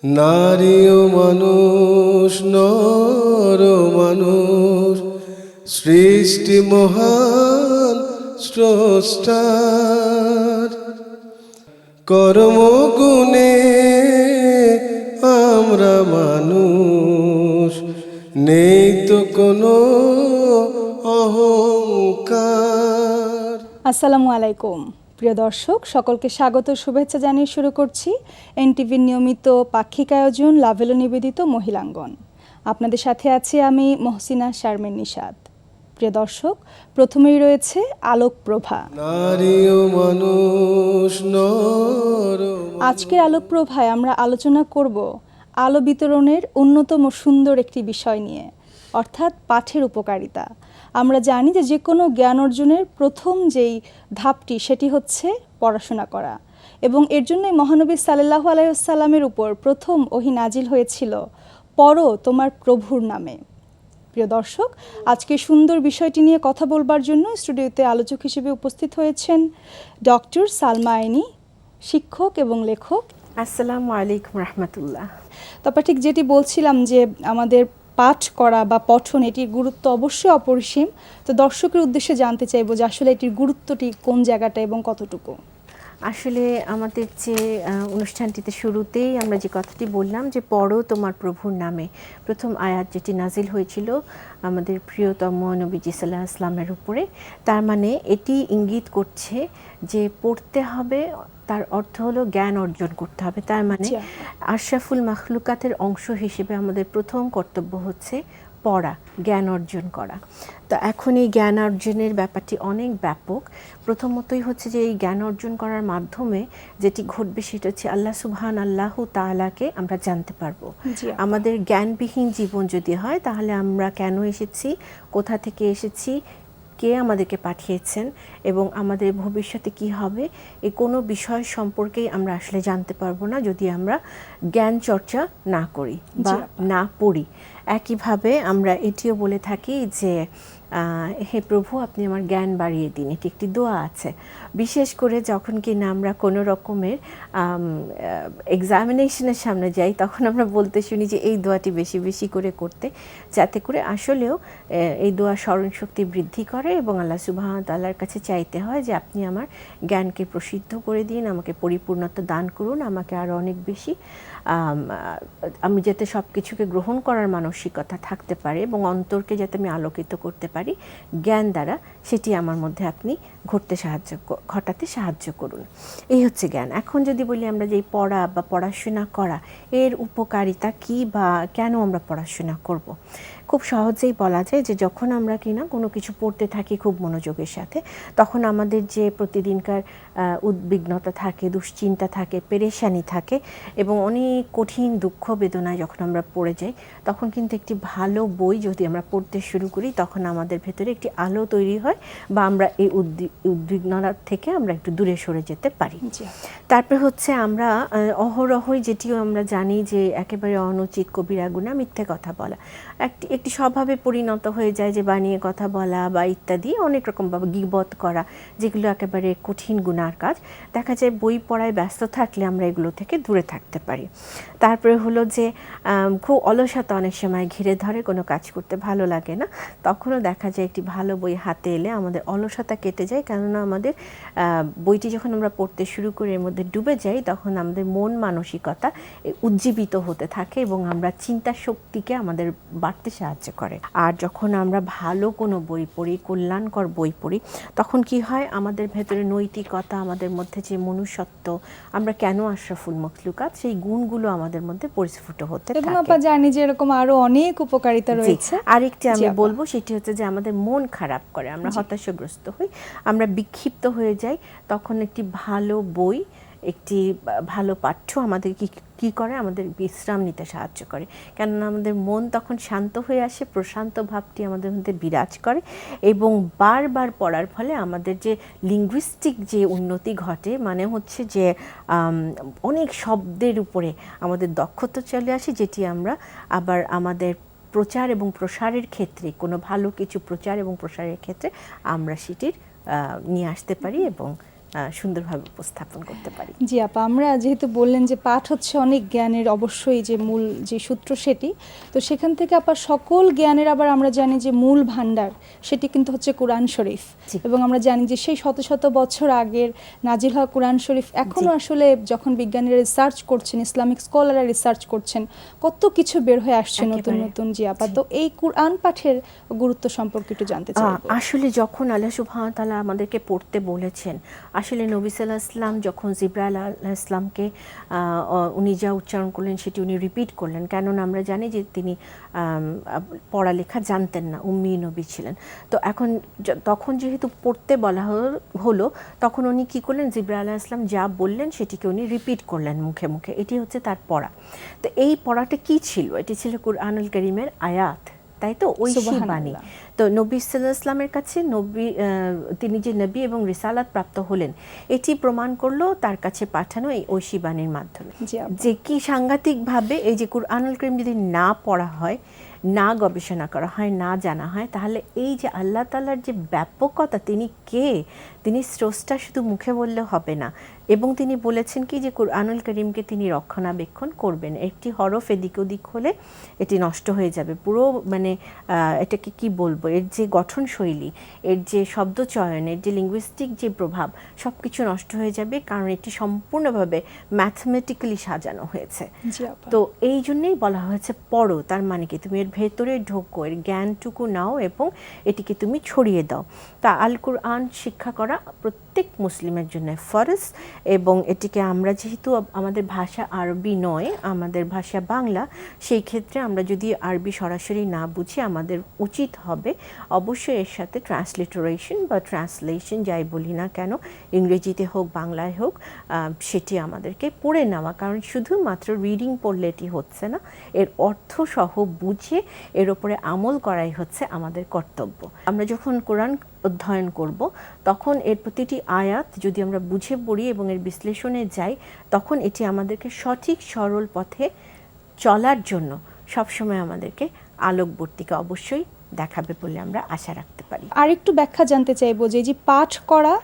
নারী ও মানুষ, নর ও মানুষ, সৃষ্টি মহান স্রষ্টার। কর্মগুণে আমরা মানুষ, নেই তো কোনো অহংকার। আসসালামু আলাইকুম প্রিয় দর্শক, সকলকে স্বাগত শুভেচ্ছা জানিয়ে শুরু করছি এনটিভির নিয়মিত পাক্ষিক আয়োজন লাভেলো নিবেদিত মহিলাঙ্গন। আপনাদের সাথে আছি আমি মহসিনা শারমিন নিশাদ। প্রিয় দর্শক, প্রথমেই রয়েছে আলোক প্রভা। নারী ও মানুষ, নর ও আজকের আলোক প্রভায় আমরা আলোচনা করব আলো বিতরণের অন্যতম সুন্দর একটি বিষয় নিয়ে, অর্থাৎ পাঠের উপকারিতা। আমরা জানি যে কোনো জ্ঞান অর্জনের প্রথম যেই ধাপটি সেটি হচ্ছে পড়াশোনা করা, এবং এর জন্যই মহানবী সাল্লাল্লাহু আলাইহি ওয়াসাল্লামের উপর প্রথম ওহী নাজিল হয়েছিল, পড়ো তোমার প্রভুর নামে। প্রিয় দর্শক, আজকে সুন্দর বিষয়টি নিয়ে কথা বলবার জন্য স্টুডিওতে আলোচক হিসেবে উপস্থিত হয়েছেন ডক্টর সালমা আইনি, শিক্ষক এবং লেখক। আসসালামু আলাইকুম রহমতুল্লাহ। তারপর ঠিক যেটি বলছিলাম যে আমাদের পাঠ করা বা পঠন, এটির গুরুত্ব অবশ্যই অপরিসীম। তো দর্শকের উদ্দেশ্যে জানতে চাইবো যে আসলে এটির গুরুত্বটি কোন জায়গাটা এবং কতটুকু। আসলে আমাদের যে অনুষ্ঠানটিতে শুরুতেই আমরা যে কথাটি বললাম যে পড়ো তোমার প্রভুর নামে, প্রথম আয়াত যেটি নাজিল হয়েছিল আমাদের প্রিয়তম নবীজি সাল্লাল্লাহু আলাইহি ওয়াসাল্লামের উপরে, তার মানে এটি ইঙ্গিত করছে যে পড়তে হবে, তার অর্থ হলো জ্ঞান অর্জন করতে হবে। তার মানে আশরাফুল মাখলুকাতের অংশ হিসেবে আমাদের প্রথম কর্তব্য হচ্ছে পড়া, জ্ঞান অর্জন করা। তো এখন এই জ্ঞান অর্জনের ব্যাপারটি অনেক ব্যাপক। প্রথমতই হচ্ছে যে এই জ্ঞান অর্জন করার মাধ্যমে যেটি ঘটবে সেটা হচ্ছে আল্লাহ সুবহানাহু তাআলাকে আমরা জানতে পারবো। আমাদের জ্ঞানবিহীন জীবন যদি হয় তাহলে আমরা কেন এসেছি, কোথা থেকে এসেছি, কে আমাদেরকে পাঠিয়েছেন এবং আমাদের ভবিষ্যতে কি হবে, এই কোনো বিষয় সম্পর্কেই আমরা আসলে জানতে পারবো না যদি আমরা জ্ঞান চর্চা না করি বা না পড়ি। একইভাবে আমরা এটিও বলে থাকি যে হে প্রভু, আপনি আমার জ্ঞান বাড়িয়ে দিন। এটি একটি দোয়া আছে, বিশেষ করে যখন কিনা আমরা কোনো রকমের এক্সামিনেশনের সামনে যাই তখন আমরা বলতে শুনি যে এই দোয়াটি বেশি বেশি করে করতে, যাতে করে আসলেও এই দোয়া স্মরণশক্তি বৃদ্ধি করে এবং আল্লাহ সুবহানাহু ওয়া তাআলার কাছে চাইতে হয় যে আপনি আমার জ্ঞানকে প্রসিদ্ধ করে দিন, আমাকে পরিপূর্ণতা দান করুন, আমাকে আরও অনেক বেশি আমি যাতে সব কিছুকে গ্রহণ করার মানসিকতা থাকতে পারে এবং অন্তরকে যাতে আমি আলোকিত করতে পারি জ্ঞান দ্বারা, সেটি আমার মধ্যে আপনি ঘটাতে সাহায্য করুন। এই হচ্ছে জ্ঞান। এখন যদি বলি আমরা যে পড়া বা পড়াশোনা করা, এর উপকারিতা কি বা কেন আমরা পড়াশোনা করব, খুব সহজেই বলা যায় যে যখন আমরা কিনা কোনো কিছু পড়তে থাকি খুব মনোযোগের সাথে, তখন আমাদের যে প্রতিদিনকার উদ্বিগ্নতা থাকে, দুশ্চিন্তা থাকে, পেরেশানি থাকে এবং অনেক কঠিন দুঃখ বেদনায় যখন আমরা পড়ে যাই, তখন কিন্তু একটি ভালো বই যদি আমরা পড়তে শুরু করি তখন আমাদের ভেতরে একটি আলো তৈরি হয় বা আমরা এই উদ্বিগ্নতা থেকে আমরা একটু দূরে সরে যেতে পারি। তারপরে হচ্ছে আমরা অহরহই, যেটিও আমরা জানি যে একেবারে অনুচিত কবিরা গুনাহ মিথ্যে কথা বলা একটি স্বভাবে পরিণত হয়ে যায়, যে বানিয়ে কথা বলা বা ইত্যাদি অনেক রকমভাবে গীবত করা, যেগুলো একেবারে কঠিন গুনার কাজ। দেখা যায় বই পড়ায় ব্যস্ত থাকলে আমরা এগুলো থেকে দূরে থাকতে পারি। তারপরে হলো যে খুব অলসতা অনেক সময় ঘিরে ধরে, কোনো কাজ করতে ভালো লাগে না, তখনও দেখা যায় একটি ভালো বই হাতে এলে আমাদের অলসতা কেটে যায়। কেননা আমাদের বইটি যখন আমরা পড়তে শুরু করে এর মধ্যে ডুবে যাই তখন আমাদের মন মানসিকতা উজ্জীবিত হতে থাকে এবং আমরা চিন্তা শক্তিকে আমাদের বাড়তে সাহায্য করে। আর যখন আমরা ভালো কোনো বই পড়ি, কল্যাণকর বই পড়ি, তখন কি হয়, আমাদের ভেতরে নৈতিকতা, আমাদের মধ্যে যে মনুষ্যত্ব, আমরা কেন আশরাফুল মখলুকাত, সেই গুণগুলো আমাদের মধ্যে পরিস্ফুট হতে থাকে। এবং আমরা জানি যে এরকম আরো অনেক উপকারিতা রয়েছে। আরেকটি আমি বলবো সেটি হচ্ছে যে আমাদের মন খারাপ করে, আমরা হতাশাগ্রস্ত হই, আমরা বিক্ষিপ্ত হয়ে যাই, তখন একটি ভালো বই, একটি ভালো পাঠ্য আমাদের কি করে, আমাদের বিশ্রাম নিতে সাহায্য করে। কেননা আমাদের মন তখন শান্ত হয়ে আসে, প্রশান্ত ভাবটি আমাদের মধ্যে বিরাজ করে এবং বারবার পড়ার ফলে আমাদের যে লিঙ্গুইস্টিক যে উন্নতি ঘটে, মানে হচ্ছে যে অনেক শব্দের উপরে আমাদের দক্ষতা চলে আসে, যেটি আমরা আবার আমাদের প্রচার এবং প্রসারের ক্ষেত্রে, কোনো ভালো কিছু প্রচার এবং প্রসারের ক্ষেত্রে আমরা সেটির নিয়ে আসতে পারি এবং সুন্দরভাবে উপস্থাপন করতে পারি। জি আপা, আমরা যেহেতু বললেন যে পাঠ হচ্ছে অনেক জ্ঞানের অবশ্যই যে মূল যে সূত্র সেটি, তো সেখান থেকে আপা সকল জ্ঞানের আবার আমরা জানি যে মূল ভান্ডার সেটি কিন্তু হচ্ছে কোরআন শরীফ। জি। এবং আমরা জানি যে সেই শত শত বছর আগের নাজিল হওয়া কোরআন শরীফ এখনো আসলে যখন বিজ্ঞানীরা রিসার্চ করছেন, ইসলামিক স্কলাররা রিসার্চ করছেন, কত কিছু বের হয়ে আসছে নতুন একেবারে। নতুন। জি আপা, তো এই কোরআন পাঠের গুরুত্ব সম্পর্কে একটু জানতে চাইবো। আসলে যখন আল্লাহ সুবহানাহু ওয়া তাআলা আমাদেরকে পড়তে বলেছেন, আসলে নবী সাল্লাল্লাহু আলাইহি ওয়াসাল্লাম যখন জিবরাইল আলাইহিস সালামকে উনি যা উচ্চারণ করলেন সেটি উনি রিপিট করলেন, কেননা আমরা জানি যে তিনি পড়ালেখা জানতেন না, উম্মি নবী ছিলেন। তো এখন তখন যেহেতু পড়তে বলা হলো, তখন উনি কি করলেন, জিবরাইল আলাইহিস সালাম যা বললেন সেটিকে উনি রিপিট করলেন মুখে মুখে। এটি হচ্ছে তার পড়া। তো এই পড়াটা কি ছিল? এটি ছিল কুরআনুল কারীমের আয়াত, তাই তো, ঐশী বাণী। সুবহানাল্লাহ। তো নবী সাল্লাল্লাহু আলাইহি ওয়াসাল্লামের কাছে তিনি যে নবী এবং রিসালাত প্রাপ্ত হলেন, এটি প্রমাণ করলো তার কাছে পাঠানো এই ঐশী বাণীর মাধ্যমে। জি আপা। যে কি সাংঘাতিকভাবে এই যে কুরআনুল কারীম যদি না পড়া হয়, না গবেষণা করা হয়, না জানা হয়, তাহলে এই যে আল্লাহ তাআলার যে ব্যাপকতা, তিনি কে, তিনি স্রষ্টা শুধু মুখে বললে হবে না। এবং তিনি বলেছেন কি যে কুরআনুল কারীমকে তিনি রক্ষণাবেক্ষণ করবেন। একটি হরফ এদিক ওদিক হলে এটি নষ্ট হয়ে যাবে পুরো, মানে এটাকে কি বলবো, এর যে গঠন শৈলী, এর যে শব্দ চয়ন, এর যে লিঙ্গুইস্টিক যে প্রভাব, সব কিছু নষ্ট হয়ে যাবে, কারণ এটি সম্পূর্ণভাবে ম্যাথমেটিক্যালি সাজানো হয়েছে। জি আপা। তো এই জন্যই বলা হয়েছে পড়ো, তার মানে কি তুমি এর ভেতরে ঢোকো, এর জ্ঞানটুকু নাও এবং এটিকে তুমি ছড়িয়ে দাও। তা আল কুরআন শিক্ষা করা প্রত্যেক মুসলিমের জন্য ফরজ, এবং এটিকে আমরা যেহেতু আমাদের ভাষা আরবি নয়, আমাদের ভাষা বাংলা, সেই ক্ষেত্রে আমরা যদি আরবি সরাসরি না বুঝি, আমাদের উচিত হবে অবশ্যই এর সাথে ট্রান্সলিটারেশন বা ট্রান্সলেশন যাই বলি না কেন, ইংরেজিতে হোক বাংলায় হোক, সেটি আমাদেরকে পড়ে নেওয়া। কারণ শুধুমাত্র রিডিং পড়লে এটি হচ্ছে না, এর অর্থ সহ বুঝে এর উপরে আমল করাই হচ্ছে আমাদের কর্তব্য। আমরা যখন কোরআন অধ্যয়ন করব, তখন এর প্রতিটি আয়াত যদি আমরা বুঝে পড়ি এবং এর বিশ্লেষণে যাই, তখন এটি আমাদেরকে সঠিক সরল পথে চলার জন্য সবসময় আমাদেরকে আলোকবর্তিকা অবশ্যই দেখাবে বলে আমরা আশা রাখতে পারি। আরেকটু ব্যাখ্যা জানতে চাইবো যে এই যে পাঠ করা,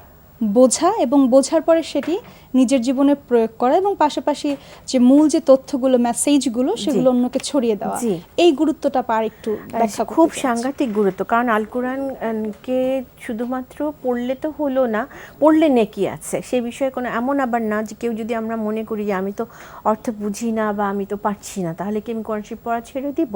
বোঝা এবং বোঝার পরে সেটি নিজের জীবনে প্রয়োগ করা, এবং পাশাপাশি যে মূল যে তথ্যগুলো, মেসেজগুলো, সেগুলো অন্যকে ছড়িয়ে দেওয়া, জি। এই গুরুত্বটা আর একটু ব্যাখ্যা খুব করতে চাচ্ছি। সাংঘাতিক গুরুত্ব, কারণ আল কোরআনকে শুধুমাত্র পড়লে তো হলো না, পড়লে নেকি আছে সে বিষয়ে কোনো এমন আবার না যে কেউ যদি আমরা মনে করি যে আমি তো অর্থ বুঝি না বা আমি তো পারছি না, তাহলে কি আমি কোরআন শরীফ পড়া ছেড়ে দিব?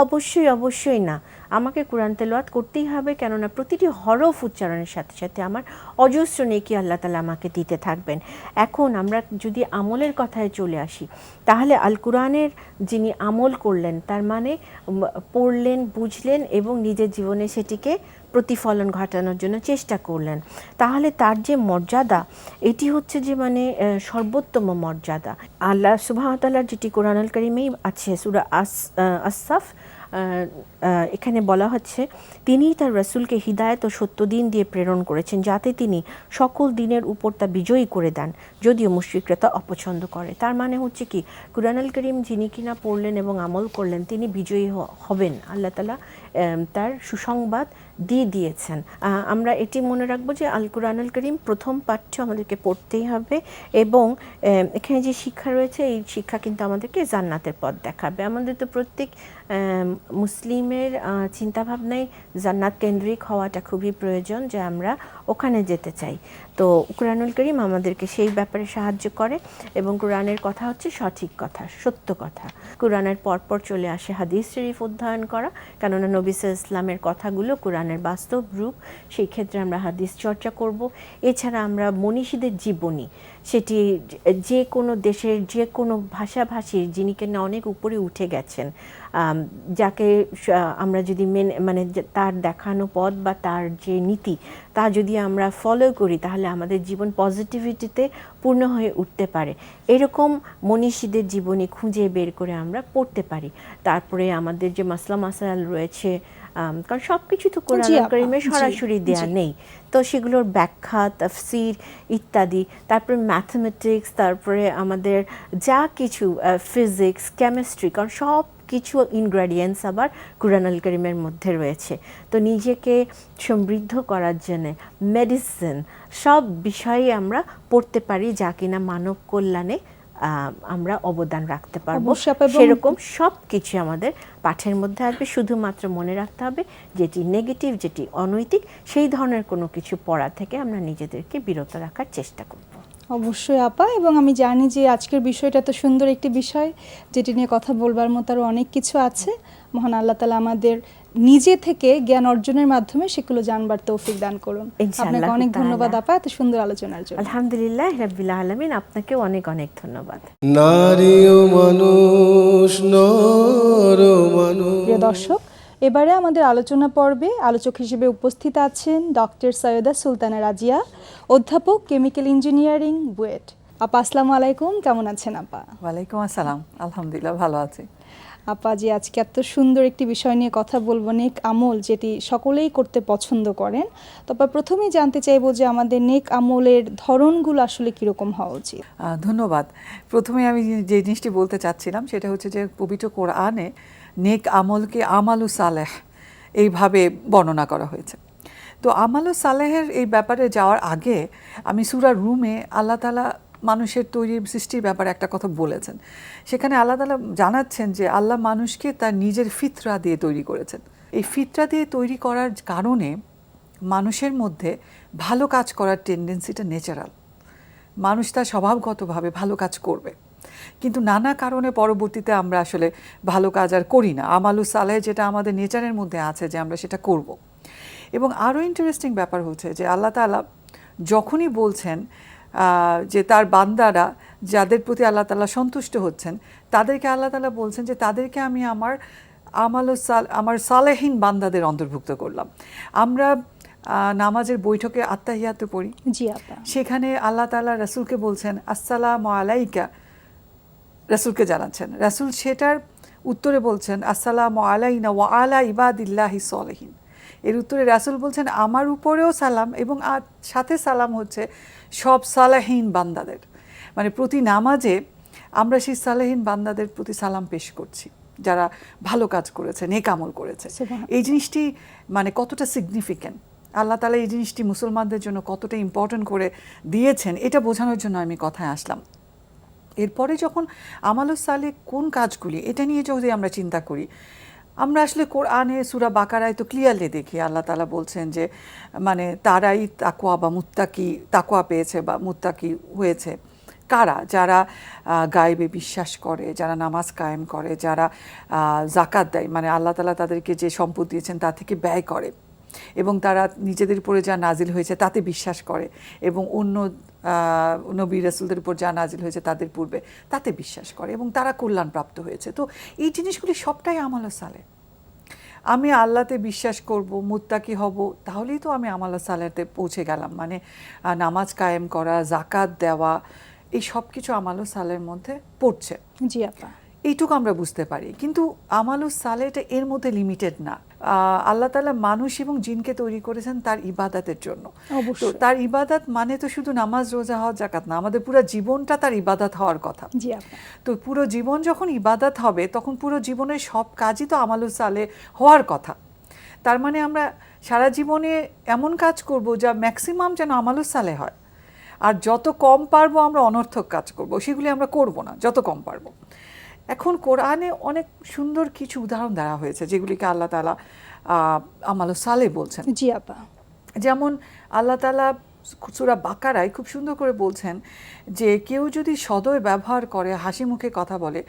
অবশ্যই অবশ্যই না, আমাকে কোরআন তেলাওয়াত করতেই হবে, কেননা প্রতিটি হরফ উচ্চারণের সাথে সাথে আমার অজস্র নেকি আল্লাহ তাআলা আমাকে দিতে থাকবেন। এখন আমরা যদি আমলের কথায় চলে আসি, তাহলে আল কোরআনের যিনি আমল করলেন, তার মানে পড়লেন, বুঝলেন এবং নিজের জীবনে সেটিকে প্রতিফলন ঘটানোর জন্য চেষ্টা করলেন, তাহলে তার যে মর্যাদা, এটি হচ্ছে যে মানে সর্বোত্তম মর্যাদা। আল্লাহ সুবহানাহু ওয়া তাআলার যেটি কোরআনুল কারীমেই আছে, সূরা আস-সাফ, এখানে বলা হচ্ছে, তিনি তার রাসূলকে হিদায়াত ও সত্য দিন দিয়ে প্রেরণ করেছেন, যাতে তিনি সকল দিনের উপর তা বিজয়ী করে দেন, যদিও মুশরিকরা তা অপছন্দ করে। তার মানে হচ্ছে কি, কুরআনুল কারীম যিনি কিনা পড়লেন এবং আমল করলেন, তিনি বিজয়ী হবেন। আল্লাহ তাআলা তার সুসংবাদ দিয়ে দিয়েছেন। আমরা এটি মনে রাখবো যে আল কুরআনুল কারীম প্রথম পাঠ্য আমাদেরকে পড়তেই হবে, এবং এখানে যে শিক্ষা রয়েছে, এই শিক্ষা কিন্তু আমাদেরকে জান্নাতের পথ দেখাবে। আমাদের তো প্রত্যেক মুসলিমের চিন্তাভাবনায় জান্নাত কেন্দ্রিক হওয়াটা খুবই প্রয়োজন, যে আমরা ওখানে যেতে চাই। তো কুরআনুল কারীম আমাদেরকে সেই ব্যাপারে সাহায্য করে, এবং কোরআনের কথা হচ্ছে সঠিক কথা, সত্য কথা। কোরআনের পরপর চলে আসে হাদিস শরীফ অধ্যয়ন করা, কেননা নবী সাল্লাল্লাহু আলাইহি ওয়াসাল্লামের কথাগুলো কোরআনের বাস্তব রূপ, সেই ক্ষেত্রে আমরা হাদিস চর্চা করব। এছাড়া আমরা মনীষীদের জীবনী, সেটি যে কোনো দেশের যে কোনো ভাষাভাষীর যিনি কিনা অনেক উপরে উঠে গেছেন, যাকে আমরা যদি মানে তার দেখানো পথ বা তার যে নীতি, তা যদি আমরা ফলো করি, তাহলে আমাদের জীবন পজিটিভিটিতে পূর্ণ হয়ে উঠতে পারে। এরকম মনীষীদের জীবনী খুঁজে বের করে আমরা পড়তে পারি। তারপরে আমাদের যে মাসলা মাসাইল রয়েছে, কারণ সব কিছু তো কোরআনুল কারীমে সরাসরি দেয়া নেই, তো সেগুলোর ব্যাখ্যা, তাফসির ইত্যাদি, তারপরে ম্যাথমেটিক্স, তারপরে আমাদের যা কিছু ফিজিক্স, কেমিস্ট্রি, কারণ সব কিছু ইনগ্রেডিয়েন্টস আবার কুরআনুল কারীমের মধ্যে রয়েছে। তো নিজেকে সমৃদ্ধ করার জন্য মেডিসিন সব বিষয়ে আমরা পড়তে পারি, যা কিনা মানব কল্যাণে আমরা অবদান রাখতে পারবো। অবশ্যই আপা, এবং সেরকম সব কিছু আমাদের পাঠের মধ্যে আসবে। শুধুমাত্র মনে রাখতে হবে যেটি নেগেটিভ, যেটি অনৈতিক, সেই ধরনের কোনো কিছু পড়া থেকে আমরা নিজেদেরকে বিরত রাখার চেষ্টা করব। অবশ্যই আপা, এবং আমি জানি যে আজকের বিষয়টা এত সুন্দর একটি বিষয় যেটি নিয়ে কথা বলবার মতো আরও অনেক কিছু আছে। মহান আল্লাহ তাআলা আমাদের নিজে থেকে জ্ঞান অর্জনের মাধ্যমে সেগুলো জানবার তৌফিক দান করুন। ইনশাআল্লাহ আপনাকে অনেক তাআলা। ধন্যবাদ আপা এত সুন্দর আলোচনার জন্য। আলহামদুলিল্লাহ রাব্বিল আলামিন, আপনাকেও অনেক অনেক ধন্যবাদ। নারী ও মানুষ, নর ও মানুষ। প্রিয় দর্শক, এবারে আমাদের আলোচনা পর্বে আলোচক হিসেবে উপস্থিত আছেন ডক্টর সৈয়দা সুলতানা রাজিয়া, অধ্যাপক কেমিক্যাল ইঞ্জিনিয়ারিং, বুয়েট। আপা আসসালামু আলাইকুম, কেমন আছেন আপা? ওয়ালাইকুম আসসালাম, আলহামদুলিল্লাহ ভালো আছি। আপা জি, আজকে এত সুন্দর একটি বিষয় নিয়ে কথা বলবো, নেক আমল, যেটি সকলেই করতে পছন্দ করেন। তবে প্রথমেই জানতে চাইবো যে আমাদের নেক আমলের ধরনগুলো আসলে কীরকম হওয়া উচিত? ধন্যবাদ। প্রথমে আমি যে জিনিসটি বলতে চাচ্ছিলাম সেটা হচ্ছে যে পবিত্র কোরআনে নেক আমলকে আমালু সালেহ এইভাবে বর্ণনা করা হয়েছে। তো আমালু সালেহের এই ব্যাপারে যাওয়ার আগে আমি সূরা রুমে আল্লাহ তাআলা মানুষের তৈরি সৃষ্টির ব্যাপারে একটা কথা বলেছেন। সেখানে আল্লাহ তাআলা জানাচ্ছেন যে আল্লাহ মানুষকে তার নিজের ফিতরা দিয়ে তৈরি করেছেন। এই ফিতরা দিয়ে তৈরি করার কারণে মানুষের মধ্যে ভালো কাজ করার টেন্ডেন্সিটা ন্যাচারাল। মানুষ তার স্বভাবগতভাবে ভালো কাজ করবে, কিন্তু নানা কারণে পরবর্তীতে আমরা আসলে ভালো কাজ আর করি না। আমালু সালেহ যেটা আমাদের নেচারের মধ্যে আছে যে আমরা সেটা করব। এবং আরও ইন্টারেস্টিং ব্যাপার হচ্ছে যে আল্লাহ তাআলা যখনই বলছেন যে তার বান্দারা যাদের প্রতি আল্লাহ তাআলা সন্তুষ্ট হচ্ছেন তাদেরকে আল্লাহ তাআলা বলছেন যে তাদেরকে আমি আমার সালেহীন বান্দাদের অন্তর্ভুক্ত করলাম। আমরা নামাজের বৈঠকে আত্তাহিয়াতু পড়ি, জি আপা। সেখানে আল্লাহ তাআলা রাসূলকে বলছেন আসসালামু আলাইকা, রাসূলকে জানাচ্ছেন। রাসূল সেটার উত্তরে বলছেন আসসালামু আলাইনা ওয়া আলা ইবাদিল্লাহি সলিহিন। এর উত্তরে রাসূল বলছেন আমার উপরেও সালাম এবং সাথে সালাম হচ্ছে সব সালেহীন বান্দাদের। মানে প্রতি নামাজে আমরা সেই সালেহীন বান্দাদের প্রতি সালাম পেশ করছি যারা ভালো কাজ করেছে, নেক আমল করেছে। এই জিনিসটি মানে কতটা সিগনিফিক্যান্ট, আল্লাহ তাআলা এই জিনিসটি মুসলমানদের জন্য কতটা ইম্পর্টেন্ট করে দিয়েছেন, এটা বোঝানোর জন্য আমি কথায় আসলাম। এরপরে যখন আমালুস সালেহ কোন কাজগুলি, এটা নিয়ে যদি আমরা চিন্তা করি, আমরা আসলে কোরআনে সূরা বাকারায় তো ক্লিয়ারলি দেখি আল্লাহ তাআলা বলছেন যে মানে তারাই তাকওয়া বা তাকওয়া পেয়েছে বা মুত্তাকি হয়েছে কারা, যারা গায়েবে বিশ্বাস করে, যারা নামাজ কায়েম করে, যারা যাকাত দেয়, মানে আল্লাহ তাআলা তাদেরকে যে সম্পদ দিয়েছেন তা থেকে ব্যয় করে, এবং তারা নিজেদের উপরে যা নাজিল হয়েছে তাতে বিশ্বাস করে, এবং অন্য নবী রাসূলদের উপর যা নাজিল হয়েছে তাদের পূর্বে তাতে বিশ্বাস করে, এবং তারা কল্যাণপ্রাপ্ত হয়েছে। তো এই জিনিসগুলি সবটাই আমালুস সালেহ। আমি আল্লাহতে বিশ্বাস করব, মুত্তাকি হব, তাহলেই তো আমি আমালুস সালেহতে পৌঁছে গেলাম। মানে নামাজ কায়েম করা, যাকাত দেওয়া, এই সব কিছু আমালুস সালেহের মধ্যে পড়ছে। জি আপা। এইটুকু আমরা বুঝতে পারি, কিন্তু আমালুস সালেহটা এর মধ্যে লিমিটেড না। আল্লাহ তাআলা মানুষ এবং জিনকে তৈরি করেছেন তার ইবাদতের জন্য। তো তার ইবাদত মানে তো শুধু নামাজ, রোজা, হজ, যাকাত না, আমাদের পুরো জীবনটা তার ইবাদত হওয়ার কথা। জি আপা। তো পুরো জীবন যখন ইবাদত হবে তখন পুরো জীবনের সব কাজই তো আমালুস সালেহ হওয়ার কথা। তার মানে আমরা সারা জীবনে এমন কাজ করব যা ম্যাক্সিমাম যেন আমালুস সালেহ হয়, আর যত কম পারবো আমরা অনর্থক কাজ করব, সেগুলি আমরা করব না যত কম পারবো। এখন কোরআনে অনেক সুন্দর কিছু উদাহরণ দেওয়া হয়েছে যেগুলিকে আল্লাহ তাআলা আমালুস সালেহ বলছেন। জি আপা। যেমন আল্লাহ তাআলা সূরা বাকারায় খুব সুন্দর করে বলছেন যে কেউ যদি সদয় ব্যবহার করে, হাসি মুখে কথা বলে,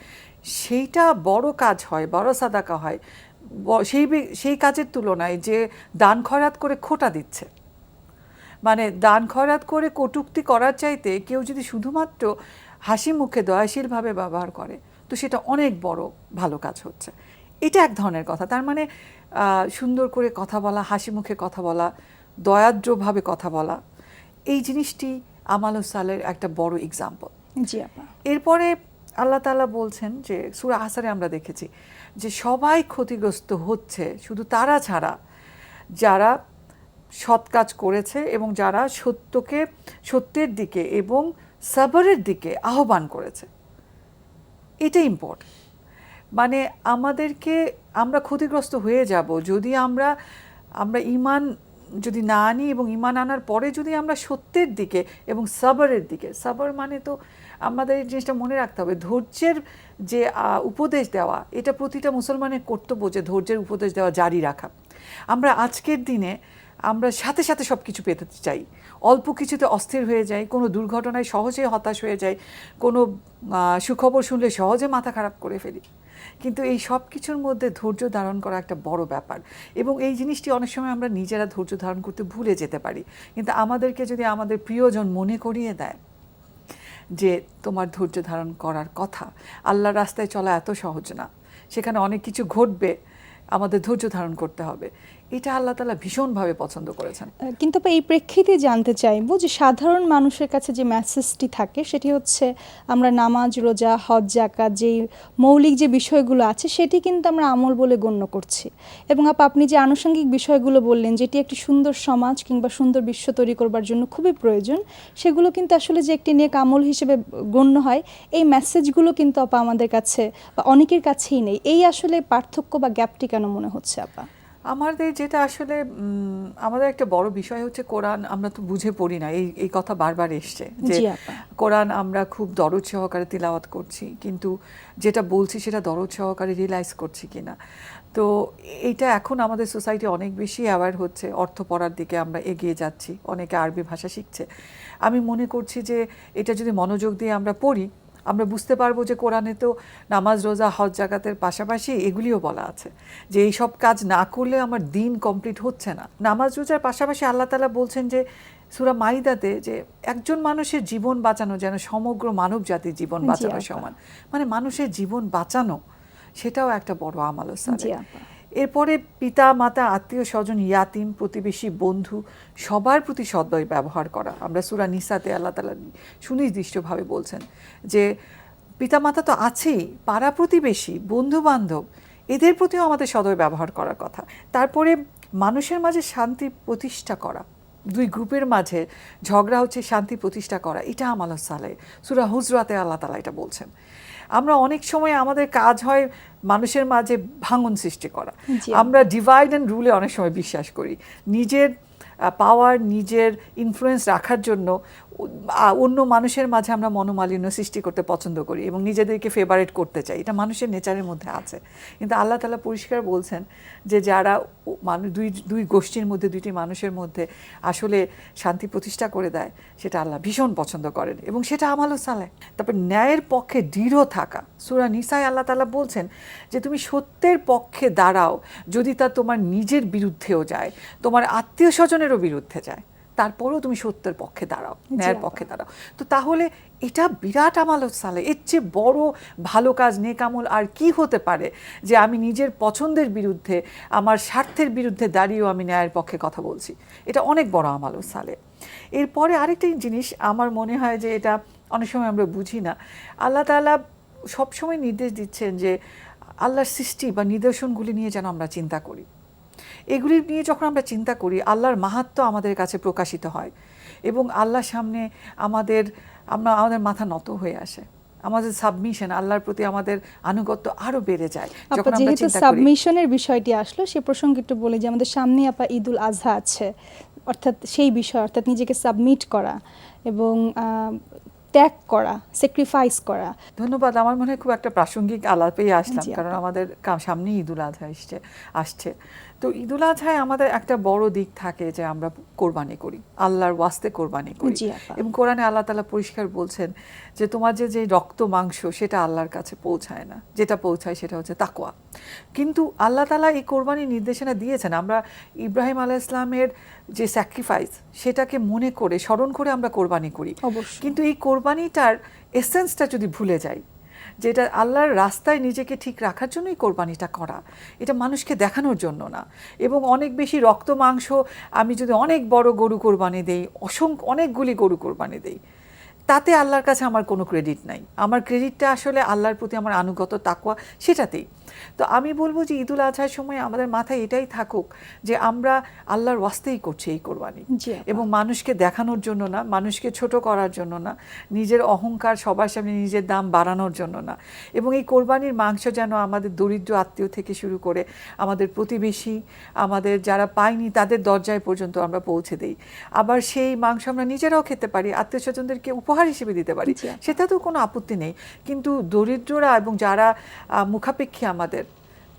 সেইটা বড় কাজ হয়, বড় সাদাকা হয় সেই কাজের তুলনায় যে দান খয়রাত করে খোঁটা দিচ্ছে। মানে দান খয়রাত করে কটূক্তি করার চাইতে কেউ যদি শুধুমাত্র হাসি মুখে দয়াশীলভাবে ব্যবহার করে তো সেটা অনেক বড় ভালো কাজ হচ্ছে। এটা এক ধরনের কথা। তার মানে সুন্দর করে কথা বলা, হাসি মুখে কথা বলা, দয়াদ্রভাবে কথা বলা, এই জিনিসটি আমালুস সালেহের একটা বড় এক্সাম্পল। জি আপা। এরপরে আল্লাহ তাআলা বলছেন যে সূরা আসরে আমরা দেখেছি যে সবাই ক্ষতিগ্রস্ত হচ্ছে শুধু তারা ছাড়া যারা সৎ কাজ করেছে এবং যারা সত্যের দিকে এবং সাবরের দিকে আহ্বান করেছে। এটা ইম্পর্টেন্ট। মানে আমাদেরকে, আমরা ক্ষতিগ্রস্ত হয়ে যাব যদি আমরা ঈমান যদি না আনি, এবং ঈমান আনার পরে যদি আমরা সত্যের দিকে এবং সাবরের দিকে, সাবর মানে তো আমাদের এই জিনিসটা মনে রাখতে হবে, ধৈর্যের যে উপদেশ দেওয়া, এটা প্রতিটা মুসলমানের কর্তব্য যে ধৈর্যের উপদেশ দেওয়া জারি রাখা। আমরা আজকের দিনে আমরা সাথে সাথে সব কিছু পেতে চাই, অল্প কিছুতে অস্থির হয়ে যাই, কোনো দুর্ঘটনায় সহজে হতাশ হয়ে যাই, কোনো সুখবর শুনলে সহজে মাথা খারাপ করে ফেলি। কিন্তু এই সব কিছুর মধ্যে ধৈর্য ধারণ করা একটা বড় ব্যাপার, এবং এই জিনিসটি অনেক সময় আমরা নিজেরা ধৈর্য ধারণ করতে ভুলে যেতে পারি। কিন্তু আমাদেরকে যদি আমাদের প্রিয়জন মনে করিয়ে দেয় যে তোমার ধৈর্য ধারণ করার কথা, আল্লাহর রাস্তায় চলা এত সহজ না, সেখানে অনেক কিছু ঘটবে, আমাদের ধৈর্য ধারণ করতে হবে, এটা আল্লাহ তাআলা ভীষণভাবে পছন্দ করেছেন। কিন্তু এই প্রেক্ষিতে জানতে চাইবো যে সাধারণ মানুষের কাছে যে মেসেজটি থাকে সেটি হচ্ছে আমরা নামাজ, রোজা, হজ, যাকাত, যেই মৌলিক যে বিষয়গুলো আছে সেটি কিন্তু আমরা আমল বলে গণ্য করছি, এবং আপনি যে আনুষঙ্গিক বিষয়গুলো বললেন যেটি একটি সুন্দর সমাজ কিংবা সুন্দর বিশ্ব তৈরি করবার জন্য খুবই প্রয়োজন, সেগুলো কিন্তু আসলে যে একটি নেক আমল হিসেবে গণ্য হয়, এই মেসেজগুলো কিন্তু আমাদের কাছে বা অনেকের কাছেই নেই। এই আসলে পার্থক্য বা গ্যাপটি কেন মনে হচ্ছে আপা? আমাদের যেটা আসলে আমাদের একটা বড় বিষয় হচ্ছে কোরআন আমরা তো বুঝে পড়ি না, এই কথা বারবার এসছে যে কোরআন আমরা খুব দরদ সহকারে তিলাওয়াত করছি, কিন্তু যেটা বলছি সেটা দরদ সহকারে রিয়েলাইজ করছি কিনা। তো এইটা এখন আমাদের সোসাইটি অনেক বেশি অ্যাওয়্যার হচ্ছে, অর্থ পড়ার দিকে আমরা এগিয়ে যাচ্ছি, অনেকে আরবি ভাষা শিখছে। আমি মনে করছি যে এটা যদি মনোযোগ দিয়ে আমরা পড়ি, আমরা বুঝতে পারবো যে কোরআনে তো নামাজ, রোজা, হজ, যাকাতের পাশাপাশি এগুলিও বলা আছে যে এই সব কাজ না করলে আমার দিন কমপ্লিট হচ্ছে না। নামাজ রোজার পাশাপাশি আল্লাহ তাআলা বলছেন যে সূরা মাইদাতে যে একজন মানুষের জীবন বাঁচানো যেন সমগ্র মানব জাতির জীবন বাঁচানো সমান, মানে মানুষের জীবন বাঁচানো সেটাও একটা বড় আমল সালেহ। এরপরে পিতা, মাতা, আত্মীয় স্বজন, ইয়াতিম, প্রতিবেশী, বন্ধু সবার প্রতি সদ্ব্যয় ব্যবহার করা। আমরা সূরা নিসাতে আল্লাহ তাআলা সুনির্দিষ্টভাবে বলছেন যে পিতামাতা তো আছেই, পাড়া প্রতিবেশী, বন্ধু বান্ধব, এদের প্রতিও আমাদের সদয় ব্যবহার করার কথা। তারপরে মানুষের মাঝে শান্তি প্রতিষ্ঠা করা, দুই গ্রুপের মাঝে ঝগড়া হচ্ছে শান্তি প্রতিষ্ঠা করা, এটা আমাল সালেহ। সূরা হুজরাতে আল্লাহ তাআলা এটা বলছেন। আমরা অনেক সময় আমাদের কাজ হয় মানুষের মাঝে ভাঙন সৃষ্টি করা, আমরা ডিভাইড অ্যান্ড রুলে অনেক সময় বিশ্বাস করি, নিজের পাওয়ার, নিজের ইনফ্লুয়েন্স রাখার জন্য অন্য মানুষের মাঝে আমরা মনোমালিন্য সৃষ্টি করতে পছন্দ করি এবং নিজেদেরকে ফেভারিট করতে চাই, এটা মানুষের নেচারের মধ্যে আছে। কিন্তু আল্লাহ তাআলা পরিষ্কার বলছেন যে যারা দুই গোষ্ঠীর মধ্যে, দুইটি মানুষের মধ্যে আসলে শান্তি প্রতিষ্ঠা করে দেয়, সেটা আল্লাহ ভীষণ পছন্দ করেন এবং সেটা আমালও সালেহ। তারপর ন্যায়ের পক্ষে দৃঢ় থাকা, সূরা নিসায় আল্লাহ তাআলা বলছেন যে তুমি সত্যের পক্ষে দাঁড়াও, যদি তা তোমার নিজের বিরুদ্ধেও যায়, তোমার আত্মীয় স্বজনেরও বিরুদ্ধে যায়, তারপরেও তুমি সত্যের পক্ষে দাঁড়াও, ন্যায়ের পক্ষে দাঁড়াও। তো তাহলে এটা বিরাট আমাল সালেহ। এর চেয়ে বড় ভালো কাজ, নেক আমল আর কি হতে পারে যে আমি নিজের পছন্দের বিরুদ্ধে, আমার স্বার্থের বিরুদ্ধে দাঁড়িয়েও আমি ন্যায়ের পক্ষে কথা বলছি, এটা অনেক বড় আমাল সালেহ। এরপরে আরেকটা জিনিস আমার মনে হয় যে এটা অনেক সময় আমরা বুঝি না, আল্লাহ তাআলা সবসময় নির্দেশ দিচ্ছেন যে আল্লাহর সৃষ্টি বা নিদর্শনগুলি নিয়ে যেন আমরা চিন্তা করি। এগুলি নিয়ে যখন আমরা চিন্তা করি, আল্লাহর মাহাত্ম্য আমাদের কাছে প্রকাশিত হয় এবং আল্লাহর সামনে আমাদের মাথা নত হয়ে আসে, আমাদের সাবমিশন, আল্লাহর প্রতি আমাদের আনুগত্য আরো বেড়ে যায় যখন আমরা চিন্তা করি। সাবমিশনের বিষয়টি আসলো, সে প্রসঙ্গে একটু বলি যে আমাদের সামনে ঈদুল আজহা আছে, অর্থাৎ সেই বিষয়, অর্থাৎ নিজেকে সাবমিট করা এবং ত্যাগ করা, স্যাক্রিফাইস করা। ধন্যবাদ। আমার মনে হয় খুব একটা প্রাসঙ্গিক আলাপেই আসলাম, কারণ আমাদের সামনেই ঈদুল আজহা আসছে। তো ঈদুল আজহায় আমাদের একটা বড় দিক থাকে যে আমরা কোরবানি করি, আল্লাহর ওয়াস্তে কোরবানি করি, এবং কোরআনে আল্লাহ তাআলা পরিষ্কার বলছেন যে তোমার যে রক্ত মাংস সেটা আল্লাহর কাছে পৌঁছায় না, যেটা পৌঁছায় সেটা হচ্ছে তাকওয়া। কিন্তু আল্লাহ তাআলা এই কোরবানির নির্দেশনা দিয়েছেন, আমরা ইব্রাহিম আলাইহিস সালামের যে স্যাক্রিফাইস সেটাকে মনে করে, স্মরণ করে আমরা কোরবানি করি। কিন্তু এই কোরবানিটার এসেন্সটা যদি ভুলে যাই, যেটা আল্লাহর রাস্তায় নিজেকে ঠিক রাখার জন্যই কোরবানিটা করা, এটা মানুষকে দেখানোর জন্য না। এবং অনেক বেশি রক্ত মাংস, আমি যদি অনেক বড় গরু কোরবানি দেই, অনেকগুলি গরু কোরবানি দেই, তাতে আল্লাহর কাছে আমার কোনো ক্রেডিট নাই। আমার ক্রেডিটটা আসলে আল্লাহর প্রতি আমার আনুগত্য তাকওয়া সেটাতেই। তো আমি বলবো যে ঈদুল আজহার সময় আমাদের মাথায় এটাই থাকুক যে আমরা আল্লাহর ওয়াস্তেই করছি এই কোরবানি, এবং মানুষকে দেখানোর জন্য না, মানুষকে ছোট করার জন্য না, নিজের অহংকার সবার সামনে নিজের দাম বাড়ানোর জন্য না। এবং এই কোরবানির মাংস যেন আমাদের দরিদ্র আত্মীয় থেকে শুরু করে আমাদের প্রতিবেশী, আমাদের যারা পায়নি তাদের দরজায় পর্যন্ত আমরা পৌঁছে দেই। আবার সেই মাংস আমরা নিজেরাও খেতে পারি, আত্মীয় স্বজনদেরকে উপহার হিসেবে দিতে পারি, সেটাতেও কোনো আপত্তি নেই। কিন্তু দরিদ্ররা এবং যারা মুখাপেক্ষী আমাদের,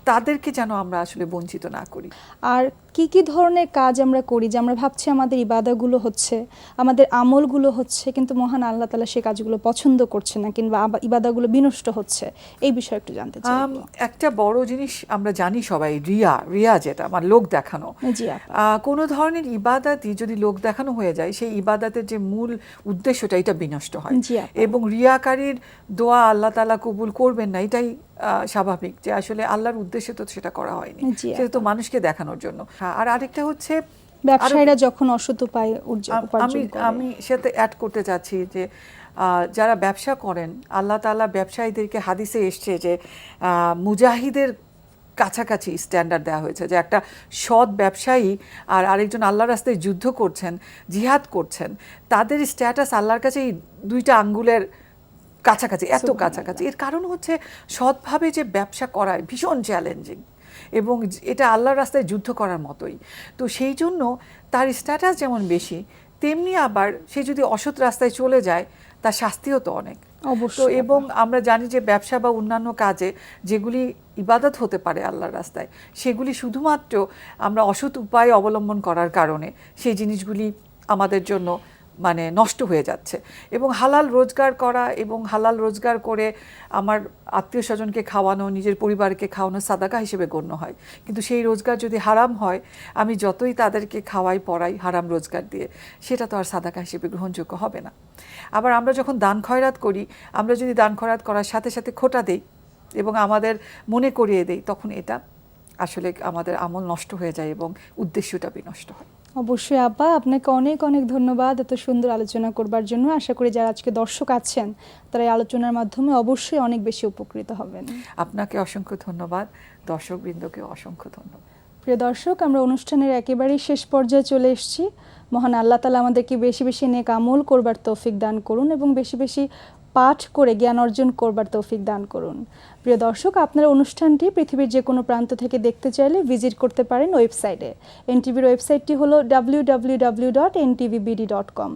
তাদেরকে যেন আমরা আসলে বঞ্চিত না করি। আর কি কি ধরনের কাজ আমরা করি যে আমরা ভাবছি আমাদের ইবাদাগুলো হচ্ছে, আমাদের আমলগুলো হচ্ছে, কিন্তু মহান আল্লাহ তাআলা সেই কাজগুলো পছন্দ করছে না, কিংবা ইবাদাগুলো বিনষ্ট হচ্ছে, এই বিষয়ে একটু জানতে চাই। একটা বড় জিনিস আমরা জানি সবাই, রিয়া যেটা আমার লোক দেখানো। কোনো ধরনের ইবাদাতই যদি লোক দেখানো হয়ে যায়, সেই ইবাদাতের যে মূল উদ্দেশ্যটা এটা বিনষ্ট হয়, এবং রিয়াকারীর দোয়া আল্লাহ তাআলা কবুল করবেন না, এটাই স্বাভাবিক। যে আসলে আল্লাহর উদ্দেশ্যে তো সেটা করা হয়নি, সেটা তো মানুষকে দেখানোর জন্য। আর আরেকটা হচ্ছে ব্যবসায়ীরা যখন অসৎ উপায়ে আমি সেটা অ্যাড করতে চাচ্ছি যে যারা ব্যবসা করেন, আল্লাহ তাআলা ব্যবসায়ীদেরকে হাদিসে এসছে যে মুজাহিদের কাছাকাছি স্ট্যান্ডার্ড দেওয়া হয়েছে, যে একটা সৎ ব্যবসায়ী আর আরেকজন আল্লাহর রাস্তায় যুদ্ধ করছেন, জিহাদ করছেন, তাদের স্ট্যাটাস আল্লাহর কাছে এই 2টা আঙ্গুলের কাছাকাছি, এত কাছাকাছি। এর কারণ হচ্ছে সৎভাবে যে ব্যবসা করায় ভীষণ চ্যালেঞ্জিং, এবং এটা আল্লাহর রাস্তায় যুদ্ধ করার মতোই। তো সেই জন্য তার স্ট্যাটাস যেমন বেশি, তেমনি আবার সে যদি অসৎ রাস্তায় চলে যায় তার শাস্তিও তো অনেক। তো এবং আমরা জানি যে ব্যবসা বা অন্যান্য কাজে যেগুলি ইবাদত হতে পারে আল্লাহর রাস্তায়, সেগুলি শুধুমাত্র আমরা অসৎ উপায় অবলম্বন করার কারণে সেই জিনিসগুলি আমাদের জন্য মানে নষ্ট হয়ে যাচ্ছে। এবং হালাল রোজগার করা এবং হালাল রোজগার করে আমার আত্মীয় স্বজনকে খাওয়ানো, নিজের পরিবারকে খাওয়ানো সাদাকা হিসেবে গণ্য হয়। কিন্তু সেই রোজগার যদি হারাম হয়, আমি যতই তাদেরকে খাওয়াই পড়াই হারাম রোজগার দিয়ে, সেটা তো আর সাদাকা হিসেবে গ্রহণযোগ্য হবে না। আবার আমরা যখন দান খয়রাত করি, আমরা যদি দান খয়রাত করার সাথে সাথে খোঁটা দেই এবং আমাদের মনে করিয়ে দেই, তখন এটা আসলে আমাদের আমল নষ্ট হয়ে যায় এবং উদ্দেশ্যটা বিনষ্ট হয়। অবশ্যই আপা, আপনাকে অনেক অনেক ধন্যবাদ এত সুন্দর আলোচনা করবার জন্য। আশা করি যারা আজকে দর্শক আছেন তারা এই আলোচনার মাধ্যমে অবশ্যই অনেক বেশি উপকৃত হবেন। আপনাকে অসংখ্য ধন্যবাদ, দর্শকবৃন্দকে অসংখ্য ধন্যবাদ। প্রিয় দর্শক, আমরা অনুষ্ঠানের একেবারেই শেষ পর্যায়ে চলে এসেছি। মহান আল্লাহ তাআলা আমাদেরকে বেশি বেশি নেক আমল করবার তৌফিক দান করুন এবং বেশি বেশি পাঠ করে জ্ঞান অর্জন করবার তৌফিক দান করুন। প্রিয় দর্শক, আপনারা অনুষ্ঠানটি পৃথিবীর যে কোনো প্রান্ত থেকে দেখতে চাইলে ভিজিট করতে পারেন ওয়েবসাইটে। এনটিভির ওয়েবসাইটটি হলো www.ntvbd.com।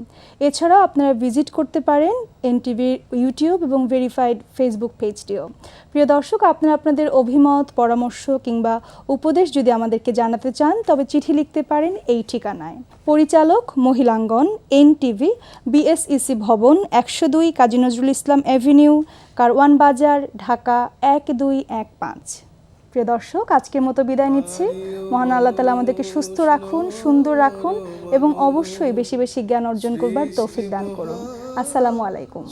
এছাড়াও আপনারা ভিজিট করতে পারেন এনটিভির ইউটিউব এবং ভেরিফাইড ফেসবুক পেজটিও। প্রিয় দর্শক, আপনারা আপনাদের অভিমত, পরামর্শ কিংবা উপদেশ যদি আমাদেরকে জানাতে চান, তবে চিঠি লিখতে পারেন এই ঠিকানায়। পরিচালক, মহিলাঙ্গন, এনটিভি, বিএসইসি ভবন, 102 কাজী নজরুল ইসলাম এভিনিউ, কারওয়ান বাজার, ঢাকা 1215। প্রিয় দর্শক, আজকের মতো বিদায় নিচ্ছি। মহান আল্লাহ তাআলা আমাদেরকে সুস্থ রাখুন, সুন্দর রাখুন এবং অবশ্যই বেশি বেশি জ্ঞান অর্জন করবার তৌফিক দান করুন। আসসালামু আলাইকুম।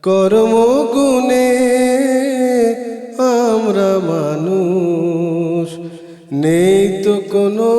কর্মগুণে আমরা মানুষ, নেই তো কোনো